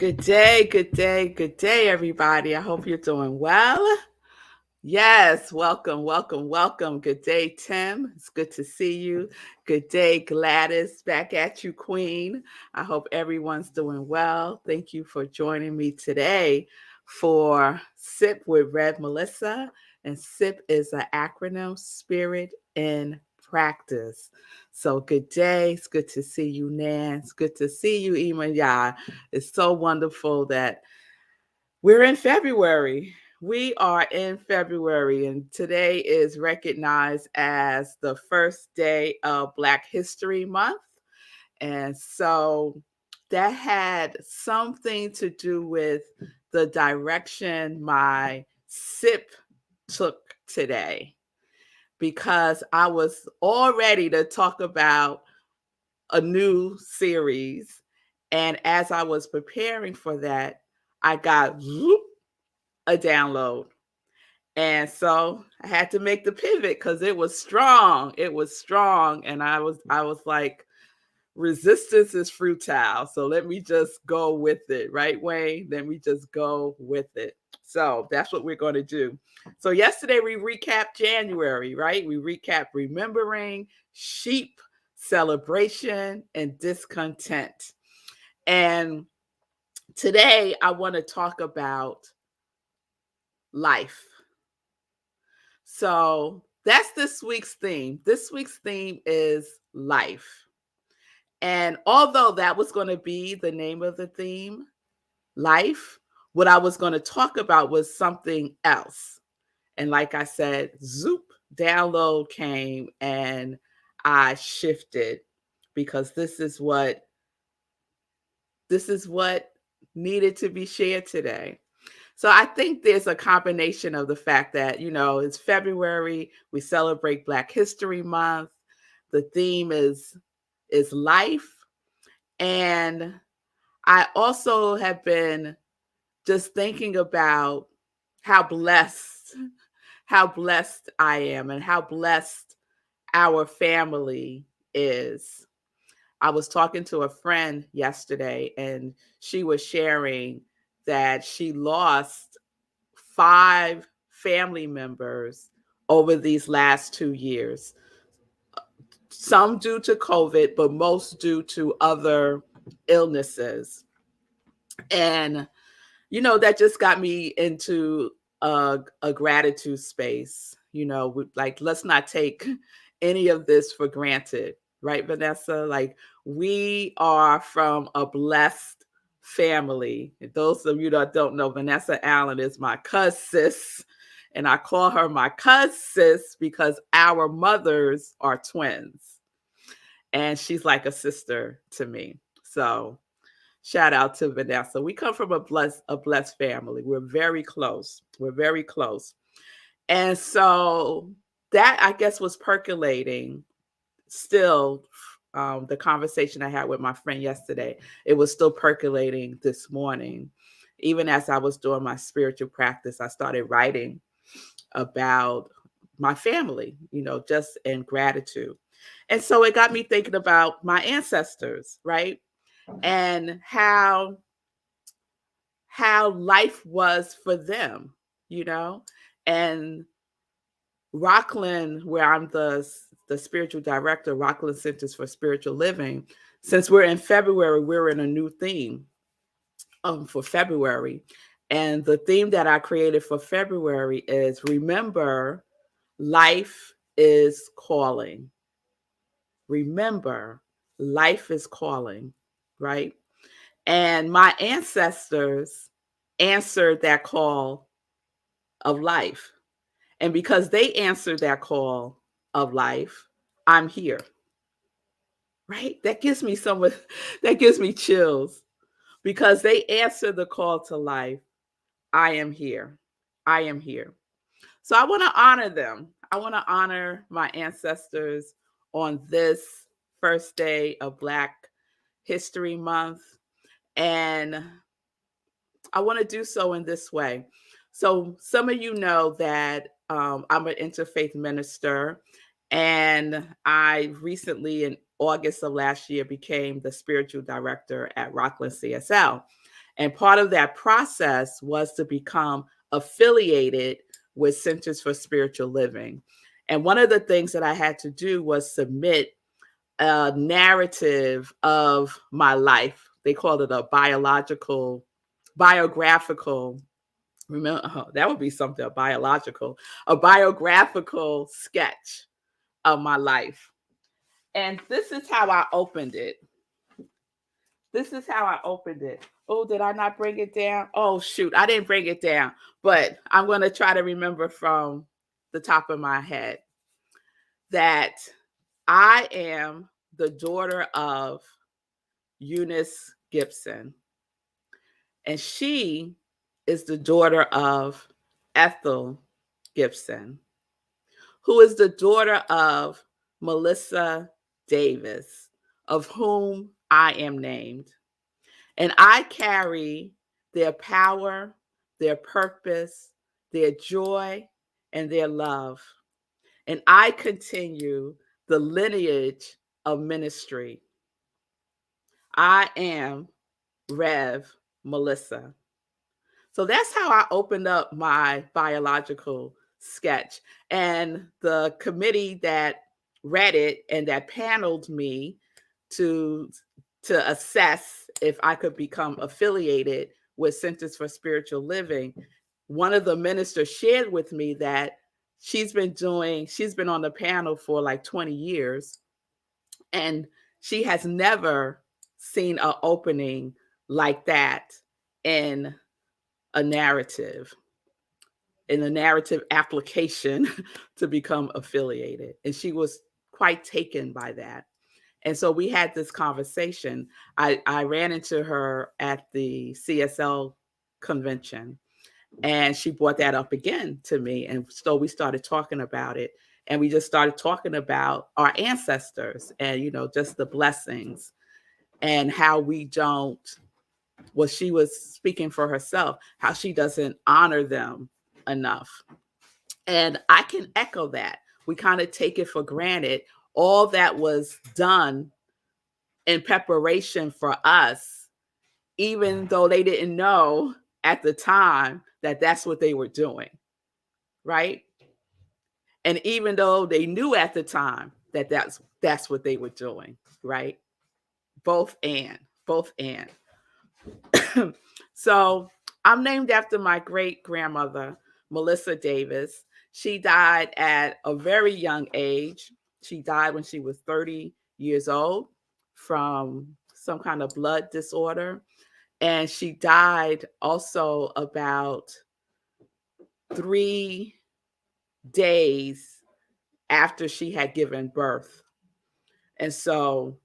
Good day, good day, good day, everybody. I hope you're doing well. Yes, welcome, welcome, welcome. Good day, Tim. It's good to see you. Good day, Gladys. Back at you, Queen. I hope everyone's doing well. Thank you for joining me today for Sip with Rev Melissa. And SIP is an acronym, Spirit in Practice. So good day. It's good to see you, Nan. It's good to see you, Iman. Yeah, it's so wonderful that we're in February. We are in February, and today is recognized as the first day of Black History Month. And so that had something to do with the direction my SIP took today, because I was all ready to talk about a new series. And as I was preparing for that, I got a download. And so I had to make the pivot because it was strong. It was strong. And I was like, resistance is futile. So let me just go with it, right, Wayne? Let me just go with it. So that's what we're going to do. So yesterday we recapped January, right? We recapped remembering, sheep, celebration, and discontent. And today I want to talk about life. So that's this week's theme. This week's theme is life. And although that was going to be the name of the theme, life, what I was going to talk about was something else. And like I said, zoop, download came and I shifted because this is what needed to be shared today. So I think there's a combination of the fact that, it's February, we celebrate Black History Month. The theme is life. And I also have been just thinking about how blessed I am and how blessed our family is. I was talking to a friend yesterday and she was sharing that she lost 5 family members over these last 2 years. Some due to COVID, but most due to other illnesses. And, that just got me into a gratitude space. Like, let's not take any of this for granted, right, Vanessa? Like, we are from a blessed family. And those of you that don't know, Vanessa Allen is my cousin. And I call her my cousin because our mothers are twins. And she's like a sister to me. So shout out to Vanessa. We come from a blessed family. We're very close. We're very close. And so that, I guess, was percolating still. The conversation I had with my friend yesterday, it was still percolating this morning. Even as I was doing my spiritual practice, I started writing about my family, just in gratitude. And so it got me thinking about my ancestors, right? And how life was for them, you know? And Rockland, where I'm the spiritual director, Rockland Centers for Spiritual Living, since we're in February, we're in a new theme for February. And the theme that I created for February is remember, life is calling. Remember, life is calling, right? And my ancestors answered that call of life. And because they answered that call of life, I'm here. Right? That gives me that gives me chills because they answered the call to life. I am here. I am here. So I want to honor them. I want to honor my ancestors on this first day of Black History Month. And I want to do so in this way. So some of you know that I'm an interfaith minister, and I recently, in August of last year, became the spiritual director at Rockland CSL. And part of that process was to become affiliated with Centers for Spiritual Living. And one of the things that I had to do was submit a narrative of my life. They called it a biographical. Remember, that would be something, a biographical sketch of my life. And this is how I opened it. Oh, did I not bring it down? Oh, shoot, I didn't bring it down, but I'm going to try to remember from the top of my head that I am the daughter of Eunice Gibson, and she is the daughter of Ethel Gibson, who is the daughter of Melissa Davis, of whom I am named. And I carry their power, their purpose, their joy, and their love. And I continue the lineage of ministry. I am Rev Melissa. So that's how I opened up my biological sketch. And the committee that read it and that paneled me to assess if I could become affiliated with Centers for Spiritual Living, one of the ministers shared with me that she's been on the panel for like 20 years, and she has never seen an opening like that in a narrative, application to become affiliated. And she was quite taken by that. And so we had this conversation. I ran into her at the CSL convention, and she brought that up again to me. And so we started talking about it. And we just started talking about our ancestors and, just the blessings and how we don't, well, she was speaking for herself, how she doesn't honor them enough. And I can echo that. We kind of take it for granted. All that was done in preparation for us, even though they didn't know at the time that that's what they were doing, right? And even though they knew at the time that that's what they were doing, right? Both and. So I'm named after my great grandmother, Melissa Davis. She died at a very young age. She died when she was 30 years old from some kind of blood disorder. And she died also about 3 days after she had given birth. And so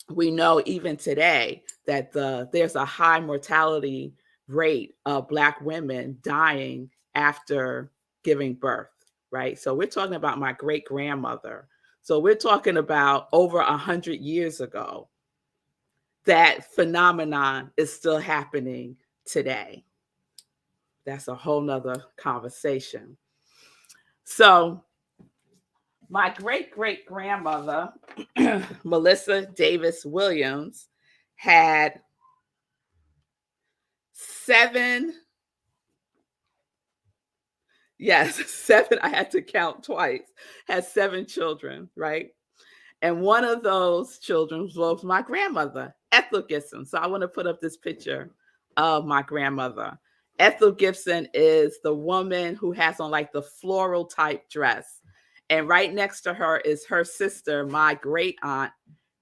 we know even today that there's a high mortality rate of Black women dying after giving birth, right? So we're talking about my great grandmother. So we're talking about over 100 years ago. That phenomenon is still happening today. That's a whole nother conversation. So my great grandmother, Melissa Davis Williams, had 7, I had to count twice, had 7 children, right? And one of those children was my grandmother, Ethel Gibson. So I want to put up this picture of my grandmother. Ethel Gibson is the woman who has on like the floral type dress. And right next to her is her sister, my great aunt,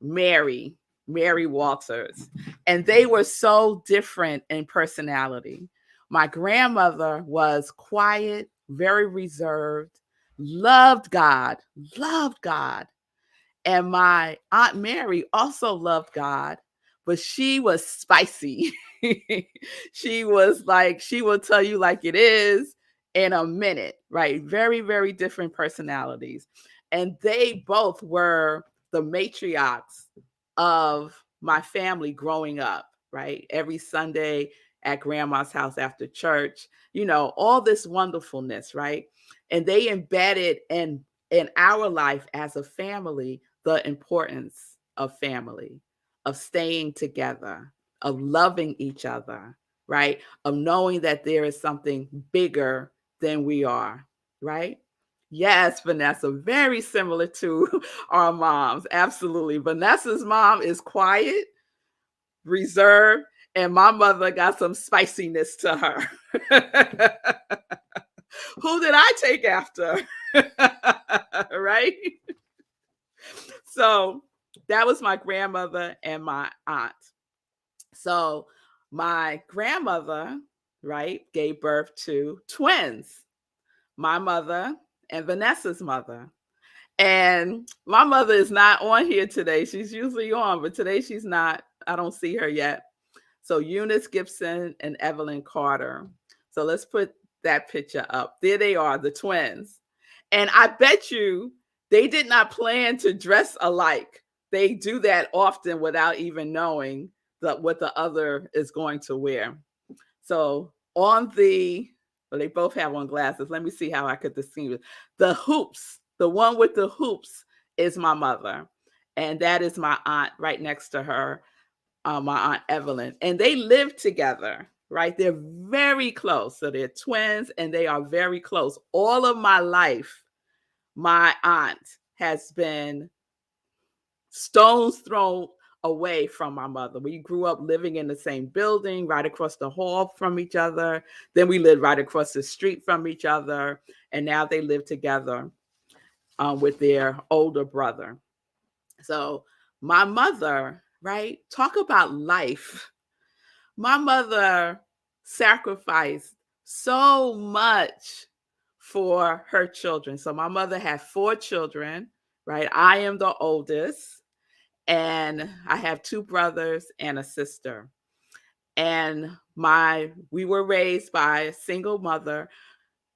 Mary Walters. And they were so different in personality. My grandmother was quiet, very reserved, loved God. And my Aunt Mary also loved God, but she was spicy. She was like, she will tell you like it is in a minute, right? Very, very different personalities. And they both were the matriarchs of my family growing up, right? Every Sunday at grandma's house after church, all this wonderfulness, right? And they embedded in our life as a family the importance of family, of staying together, of loving each other, right? Of knowing that there is something bigger than we are, right? Yes, Vanessa, very similar to our moms. Absolutely. Vanessa's mom is quiet, reserved, and my mother got some spiciness to her. Who did I take after? Right? So that was my grandmother and my aunt. So my grandmother, right, gave birth to twins, my mother and Vanessa's mother. And my mother is not on here today. She's usually on, but today she's not. I don't see her yet. So Eunice Gibson and Evelyn Carter. So let's put that picture up. There they are, the twins. And I bet you they did not plan to dress alike. They do that often without even knowing what the other is going to wear. So well, they both have on glasses. Let me see how I could distinguish. The hoops, the one with the hoops is my mother. And that is my aunt right next to her, my aunt Evelyn. And they live together, right? They're very close. So they're twins and they are very close. All of my life, my aunt has been stones thrown away from my mother. We grew up living in the same building, right across the hall from each other. Then we lived right across the street from each other. And now they live together with their older brother. So my mother, right? Talk about life. My mother sacrificed so much for her children. So my mother had 4 children, right? I am the oldest. And I have 2 brothers and a sister. And we were raised by a single mother.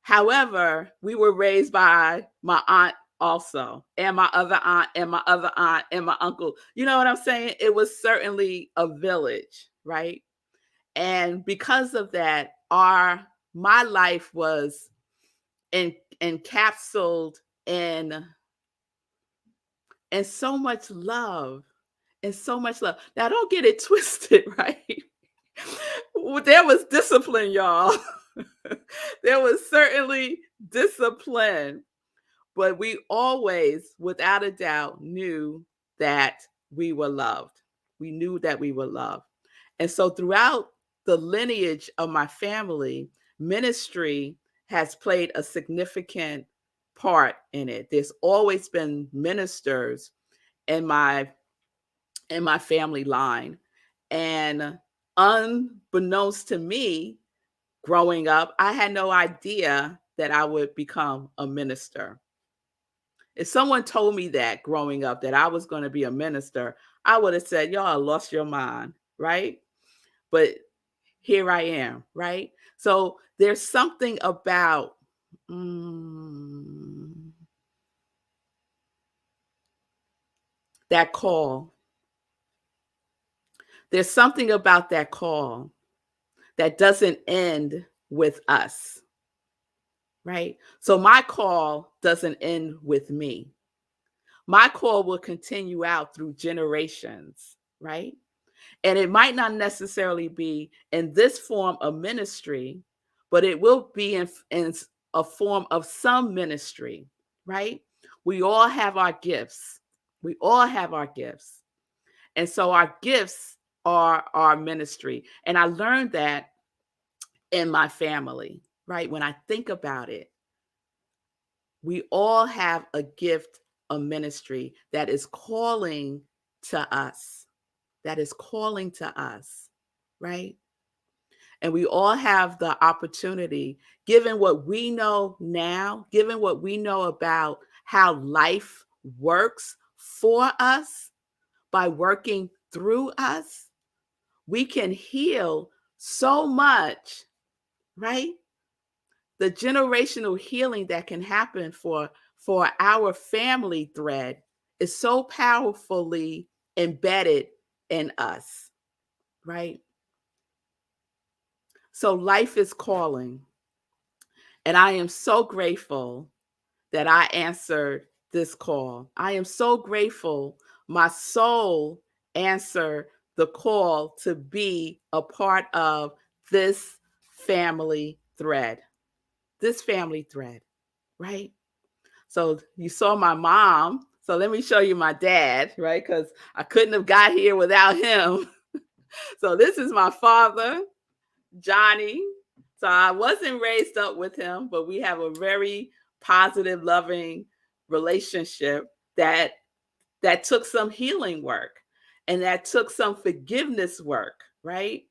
However, we were raised by my aunt also, and my other aunt, and my other aunt, and my uncle. You know what I'm saying? It was certainly a village, right? And because of that, my life was encapsulated in so much love. And so much love. Now, don't get it twisted, right? There was discipline, y'all. There was certainly discipline, but we always, without a doubt, knew that we were loved. We knew that we were loved. And so throughout the lineage of my family, ministry has played a significant part in it. There's always been ministers in my family line. And unbeknownst to me, growing up, I had no idea that I would become a minister. If someone told me that growing up, that I was going to be a minister, I would have said, y'all lost your mind, right? But here I am, right? So there's something about that call. There's something about that call that doesn't end with us, right? So my call doesn't end with me. My call will continue out through generations, right? And it might not necessarily be in this form of ministry, but it will be in a form of some ministry, right? We all have our gifts. We all have our gifts. And so our gifts are our ministry. And I learned that in my family, right? When I think about it, we all have a gift of ministry that is calling to us, right? And we all have the opportunity, given what we know now, given what we know about how life works for us, by working through us, we can heal so much, right? The generational healing that can happen for our family thread is so powerfully embedded in us, right? So life is calling. And I am so grateful that I answered this call. I am so grateful my soul answered the call to be a part of this family thread. This family thread, right? So you saw my mom. So let me show you my dad, right? Because I couldn't have got here without him. So this is my father, Johnny. So I wasn't raised up with him, but we have a very positive, loving relationship that took some healing work and that took some forgiveness work, right?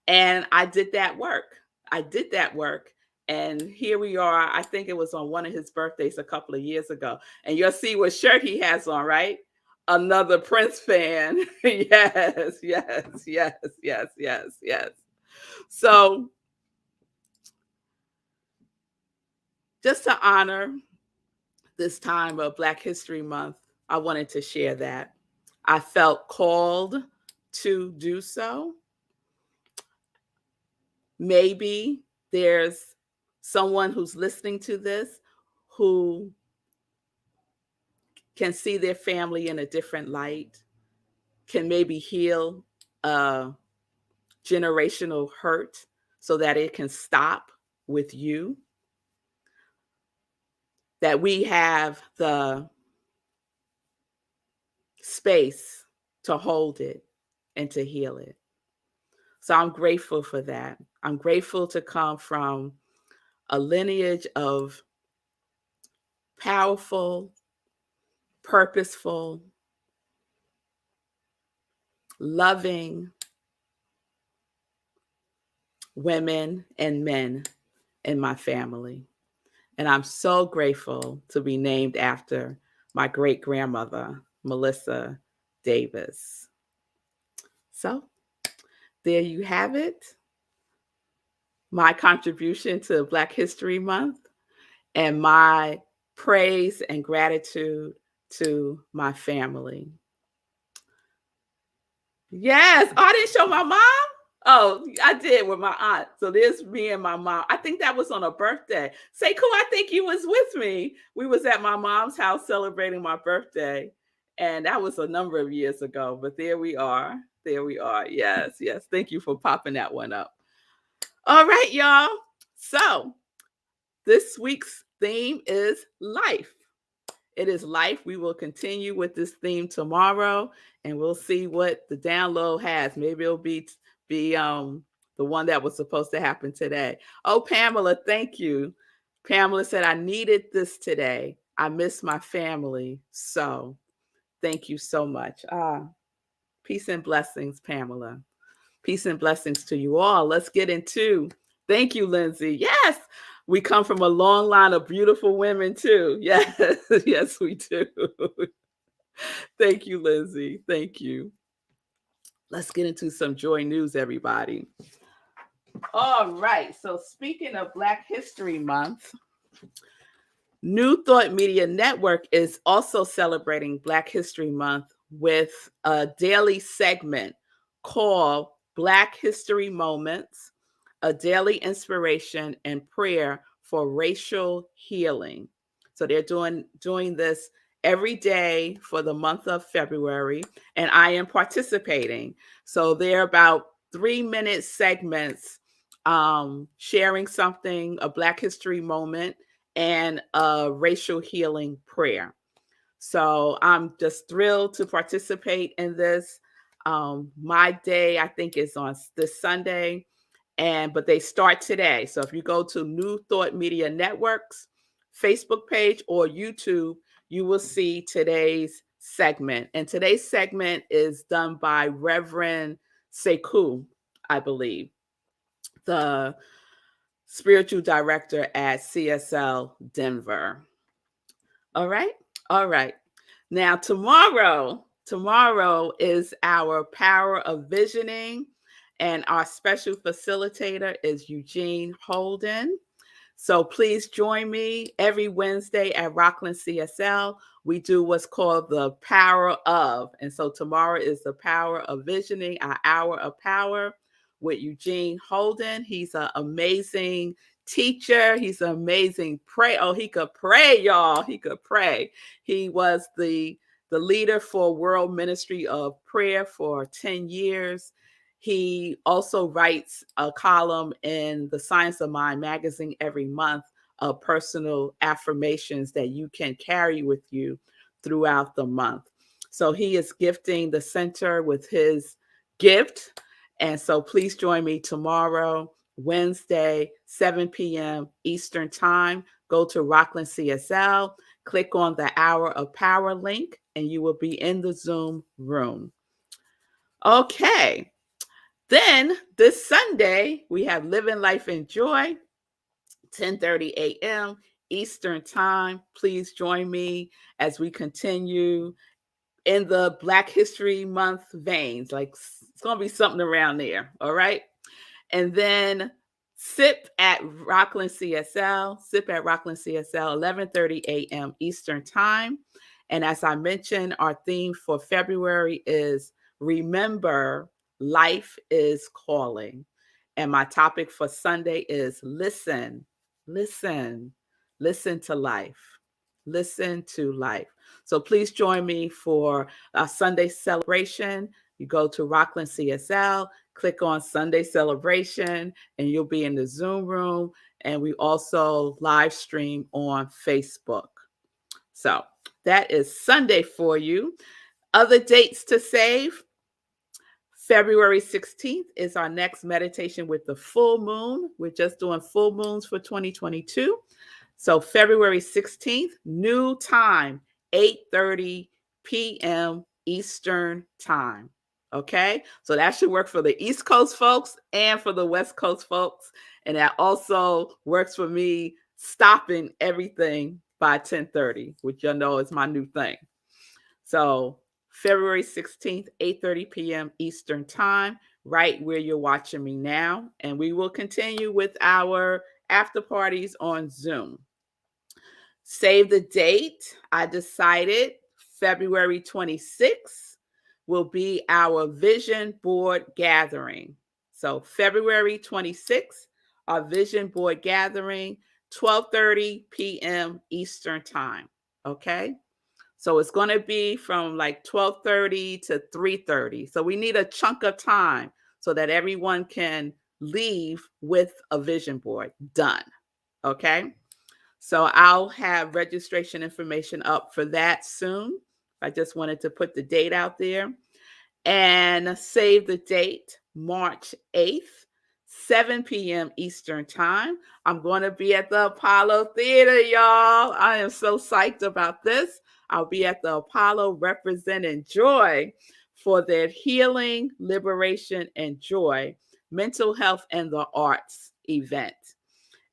And I did that work. I did that work. And here we are. I think it was on one of his birthdays a couple of years ago. And you'll see what shirt he has on, right? Another Prince fan. Yes, yes, yes, yes, yes, yes. So just to honor this time of Black History Month, I wanted to share that. I felt called to do so. Maybe there's someone who's listening to this who can see their family in a different light, can maybe heal a generational hurt so that it can stop with you, that we have the space to hold it and to heal it. So I'm grateful for that. I'm grateful to come from a lineage of powerful, purposeful, loving women and men in my family. And I'm so grateful to be named after my great grandmother, Melissa Davis. So there you have it. My contribution to Black History Month and my praise and gratitude to my family. Yes. Oh, I didn't show my mom. Oh, I did with my aunt. So there's me and my mom. I think that was on a birthday. Sekou, I think you was with me. We was at my mom's house celebrating my birthday. And that was a number of years ago. But there we are. There we are. Yes, yes. Thank you for popping that one up. All right, y'all. So this week's theme is life. It is life. We will continue with this theme tomorrow, and we'll see what the download has. Maybe it'll be the one that was supposed to happen today. Oh, Pamela, thank you. Pamela said, I needed this today. I miss my family. So thank you so much. Peace and blessings, Pamela. Peace and blessings to you all. Let's get into, thank you, Lindsay. Yes, we come from a long line of beautiful women too. Yes, yes, we do. Thank you, Lindsay. Thank you. Let's get into some joy news, everybody. All right. So speaking of Black History Month, New Thought Media Network is also celebrating Black History Month with a daily segment called Black History Moments, a daily inspiration and prayer for racial healing. So they're doing this every day for the month of February, and I am participating. So they're about 3-minute segments sharing something, a Black History moment, and a racial healing prayer. So I'm just thrilled to participate in this. My day, I think, is on this Sunday, but they start today. So if you go to New Thought Media Network's Facebook page or YouTube, you will see today's segment. And today's segment is done by Reverend Sekou, I believe, the spiritual director at CSL Denver. All right. All right. Now, tomorrow is our Power of Visioning, and our special facilitator is Eugene Holden. So please join me every Wednesday at Rockland CSL. We do what's called the Power of. And so tomorrow is the Power of Visioning, our hour of power with Eugene Holden. He's an amazing teacher. He's an amazing prayer. Oh, he could pray, y'all. He could pray. He was the the leader for World Ministry of Prayer for 10 years. He also writes a column in the Science of Mind magazine every month of personal affirmations that you can carry with you throughout the month. So he is gifting the center with his gift. And so please join me tomorrow, Wednesday, 7 p.m. Eastern Time. Go to Rockland CSL, click on the Hour of Power link, and you will be in the Zoom room. Okay. Then this Sunday, we have Living Life in Joy, 10:30 a.m. Eastern Time. Please join me as we continue in the Black History Month veins. Like, it's going to be something around there. All right. And then sip at Rockland CSL, 11:30 a.m. Eastern Time. And as I mentioned, our theme for February is Remember, Life is Calling. And my topic for Sunday is listen to life. Listen to life. So please join me for a Sunday celebration. You go to Rockland CSL, click on Sunday celebration, and you'll be in the Zoom room. And we also live stream on Facebook. So that is Sunday for you. Other dates to save. February 16th is our next meditation with the full moon. We're just doing full moons for 2022. So February 16th, new time, 8:30 p.m. Eastern Time. Okay, so that should work for the East Coast folks and for the West Coast folks. And that also works for me stopping everything by 10:30, which y'all know is my new thing. So February 16th, 8:30 p.m. Eastern Time, right where you're watching me now. And we will continue with our after parties on Zoom. Save the date. I decided February 26th will be our vision board gathering. So February 26th, our vision board gathering, 12:30 p.m. Eastern Time. Okay. So it's going to be from like 12:30 to 3:30. So we need a chunk of time so that everyone can leave with a vision board done. Okay. So I'll have registration information up for that soon. I just wanted to put the date out there. And save the date, March 8th, 7 p.m. Eastern Time. I'm going to be at the Apollo Theater, y'all. I am so psyched about this. I'll be at the Apollo representing joy for their Healing, Liberation, and Joy, Mental Health and the Arts event.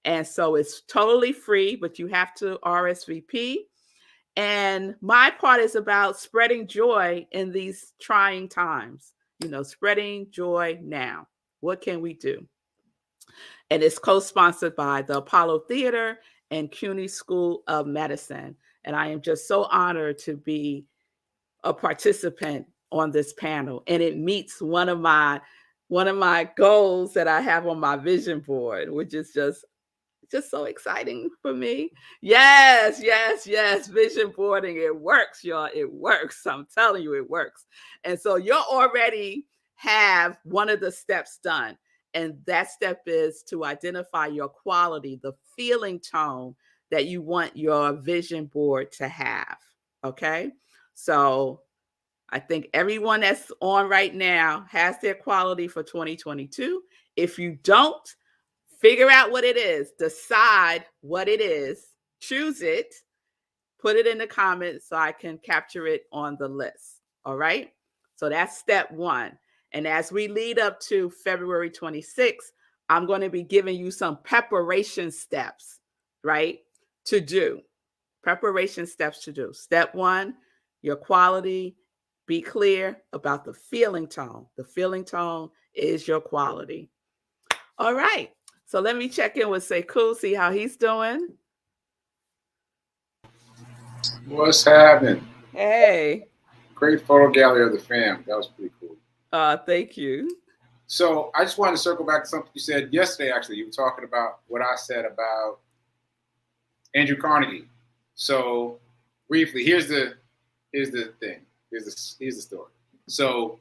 And so it's totally free, but you have to RSVP. And my part is about spreading joy in these trying times, spreading joy now. What can we do? And it's co-sponsored by the Apollo Theater and CUNY School of Medicine. And I am just so honored to be a participant on this panel. And it meets one of my goals that I have on my vision board, which is just so exciting for me. Yes. Vision boarding. It works, y'all. It works. I'm telling you, it works. And so you already have one of the steps done. And that step is to identify your quality, the feeling tone that you want your vision board to have. Okay. So I think everyone that's on right now has their quality for 2022. If you don't, figure out what it is, decide what it is, choose it, put it in the comments so I can capture it on the list. All right. So that's step one. And as we lead up to February 26th, I'm going to be giving you some preparation steps, right? To do. Preparation steps to do. Step one, your quality. Be clear about the feeling tone. The feeling tone is your quality. All right. So let me check in with Sekou, see how he's doing. What's happening? Hey. Great photo gallery of the fam. That was pretty cool. Thank you. So I just wanted to circle back to something you said yesterday, actually. You were talking about what I said about Andrew Carnegie. So briefly, here's the here's the thing. Here's the story. So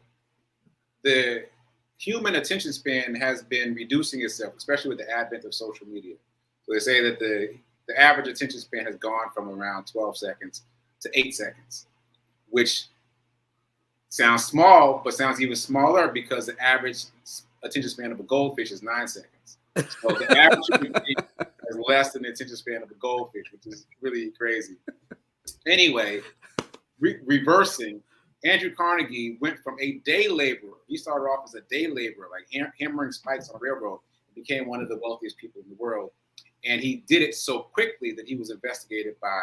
the human attention span has been reducing itself, especially with the advent of social media. So they say that the average attention span has gone from around 12 seconds to 8 seconds, which sounds small, but sounds even smaller because the average attention span of a goldfish is 9 seconds. So the average human being has less than the attention span of a goldfish, which is really crazy. Anyway, reversing, Andrew Carnegie went from a day laborer. He started off as a day laborer, like hammering spikes on a railroad, and became one of the wealthiest people in the world. And he did it so quickly that he was investigated by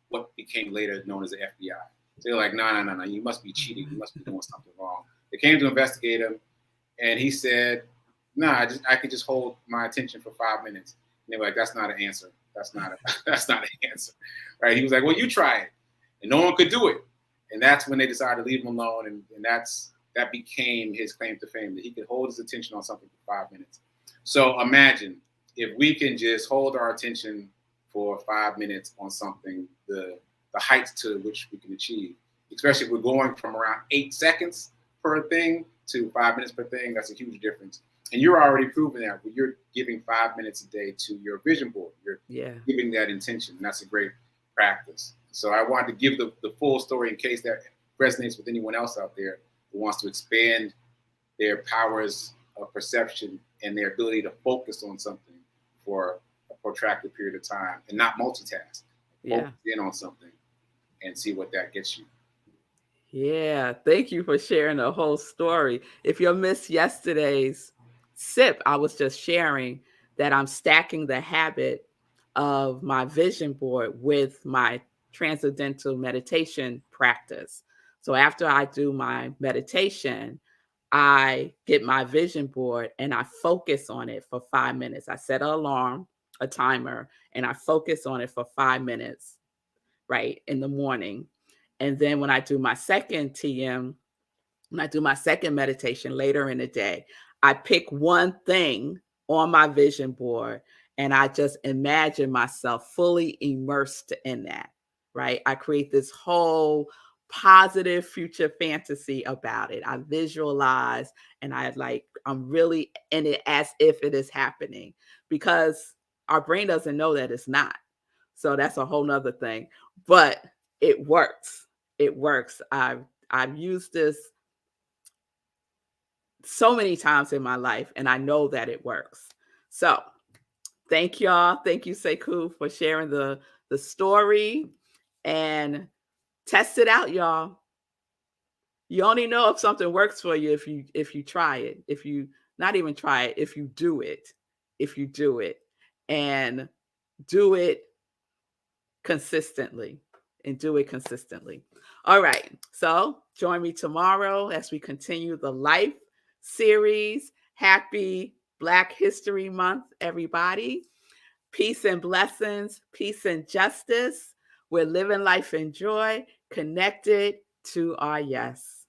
what became later known as the FBI. So they're like, no, you must be cheating. You must be doing something wrong. They came to investigate him, and he said, no, I could just hold my attention for 5 minutes. And they were like, that's not an answer. That's not an answer. Right? He was like, well, you try it. And no one could do it. And that's when they decided to leave him alone. And that became his claim to fame, that he could hold his attention on something for 5 minutes. So imagine if we can just hold our attention for 5 minutes on something, the heights to which we can achieve, especially if we're going from around 8 seconds per thing to 5 minutes per thing. That's a huge difference. And you're already proving that when you're giving 5 minutes a day to your vision board. You're giving that intention. And that's a great practice. So I wanted to give the full story in case that resonates with anyone else out there who wants to expand their powers of perception and their ability to focus on something for a protracted period of time and not multitask. Focus in on something and see what that gets you. Yeah, thank you for sharing the whole story. If you missed yesterday's sip, I was just sharing that I'm stacking the habit of my vision board with my transcendental meditation practice. So after I do my meditation, I get my vision board and I focus on it for 5 minutes. I set an alarm, a timer, and I focus on it for 5 minutes, right, in the morning. And then when I do my second TM, when I do my second meditation later in the day, I pick one thing on my vision board and I just imagine myself fully immersed in that, right? I create this whole positive future fantasy about it. I visualize and I'm really in it as if it is happening because our brain doesn't know that it's not. So that's a whole nother thing, but it works. It works. I've used this so many times in my life, and I know that it works. So thank y'all. Thank you, Sekou, for sharing the story and test it out, y'all. You only know if something works for you if you try it. If you not even try it, if you do it. If you do it and do it consistently and do it consistently. All right. So join me tomorrow as we continue the life series. Happy Black History Month, everybody. Peace and blessings, peace and justice. We're living life in joy, connected to our yes.